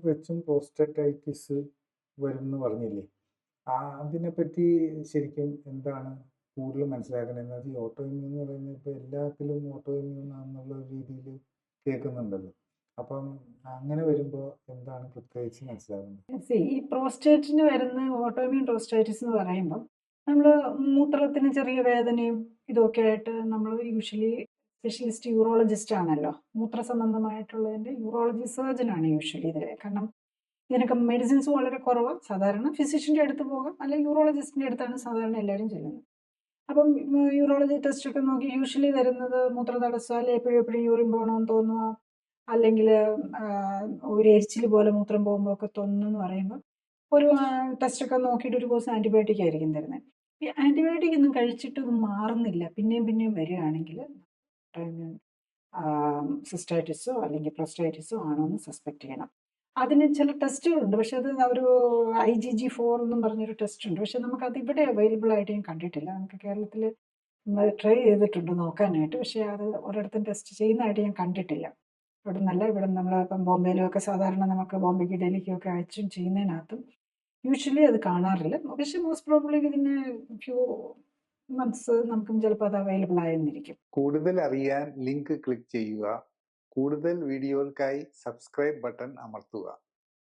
വെച്ചും പ്രോസ്റ്റേറ്റൈറ്റിസ് വരുമെന്ന് പറഞ്ഞില്ലേ? അതിനെപ്പറ്റി ശരിക്കും എന്താണ് കൂടുതൽ മനസ്സിലാക്കണമെന്നത്? ഈ ഓട്ടോ ഇമ്മ്യൂൺ എന്ന് പറയുന്നത് ഇപ്പോൾ എല്ലാത്തിലും ഓട്ടോ ഇമ്മ്യൂൺ ആണെന്നുള്ള രീതിയിൽ കേൾക്കുന്നുണ്ടല്ലോ. അപ്പം അങ്ങനെ വരുമ്പോൾ എന്താണ് പ്രത്യേകിച്ച് മനസ്സിലാകുന്നത്? ഈ പ്രോസ്റ്റേറ്റിന് വരുന്ന ഓട്ടോമ്യൂൺ പ്രോസ്റ്റേറ്റിസ് എന്ന് പറയുമ്പം നമ്മൾ മൂത്രത്തിന് ചെറിയ വേദനയും ഇതൊക്കെ ആയിട്ട് നമ്മൾ യൂഷ്വലി സ്പെഷ്യലിസ്റ്റ് യൂറോളജിസ്റ്റ് ആണല്ലോ. മൂത്ര സംബന്ധമായിട്ടുള്ളതിൻ്റെ യൂറോളജി സർജനാണ് യൂഷ്വലി ഇതിൽ. കാരണം ഇതിനൊക്കെ മെഡിസിൻസ് വളരെ കുറവാണ്. സാധാരണ ഫിസിഷ്യൻ്റെ അടുത്ത് പോകാം, അല്ലെങ്കിൽ യൂറോളജിസ്റ്റിൻ്റെ അടുത്താണ് സാധാരണ എല്ലാവരും ചെല്ലുന്നത്. അപ്പം യൂറോളജി ടെസ്റ്റൊക്കെ നോക്കി യൂഷ്വലി വരുന്നത് മൂത്രതടസ്സം, അല്ലെങ്കിൽ എപ്പോഴും യൂറിൻ പോകണമെന്ന് തോന്നുക, അല്ലെങ്കിൽ ഒരു എരിച്ചിൽ പോലെ മൂത്രം പോകുമ്പോൾ ഒക്കെ തോന്നുന്നു പറയുമ്പോൾ ഒരു ടെസ്റ്റൊക്കെ നോക്കിയിട്ട് ഒരു കോഴ്സ് ആൻറ്റിബയോട്ടിക് ആയിരിക്കും തരുന്നത്. ഈ ആൻറ്റിബയോട്ടിക് ഒന്നും കഴിച്ചിട്ട് ഇത് മാറുന്നില്ല, പിന്നെയും വരികയാണെങ്കിൽ സിസ്റ്റൈറ്റിസോ അല്ലെങ്കിൽ പ്രോസ്റ്റൈറ്റിസോ ആണോ എന്ന് സസ്പെക്ട് ചെയ്യണം. അതിന് ചില ടെസ്റ്റുകളുണ്ട്, പക്ഷെ അത് ഒരു IgG4 എന്നും പറഞ്ഞൊരു ടെസ്റ്റ് ഉണ്ട്. പക്ഷെ നമുക്കത് ഇവിടെ അവൈലബിൾ ആയിട്ട് ഞാൻ കണ്ടിട്ടില്ല. നമുക്ക് കേരളത്തിൽ ട്രൈ ചെയ്തിട്ടുണ്ട് നോക്കാനായിട്ട്, പക്ഷേ അത് ഒരിടത്തും ടെസ്റ്റ് ചെയ്യുന്നതായിട്ട് ഞാൻ കണ്ടിട്ടില്ല. ഇവിടെ നല്ല ഇവിടെ നമ്മളിപ്പം ബോംബെയിലും ഒക്കെ സാധാരണ നമുക്ക് ബോംബെക്ക് ഡൽഹിക്കും ഒക്കെ അയച്ചും ചെയ്യുന്നതിനകത്തും യൂഷ്വലി അത് കാണാറില്ല. പക്ഷെ മോസ്റ്റ് പ്രോബ്ലി ഇതിന് ഫ്യൂ മന്ത്സ് നമുക്കും ചിലപ്പോൾ അത് അവൈലബിൾ ആയെന്നിരിക്കും. കൂടുതൽ അറിയാൻ ലിങ്ക് ക്ലിക്ക് ചെയ്യുക. കൂടുതൽ വീഡിയോകൾക്കായി സബ്സ്ക്രൈബ് ബട്ടൺ അമർത്തുക.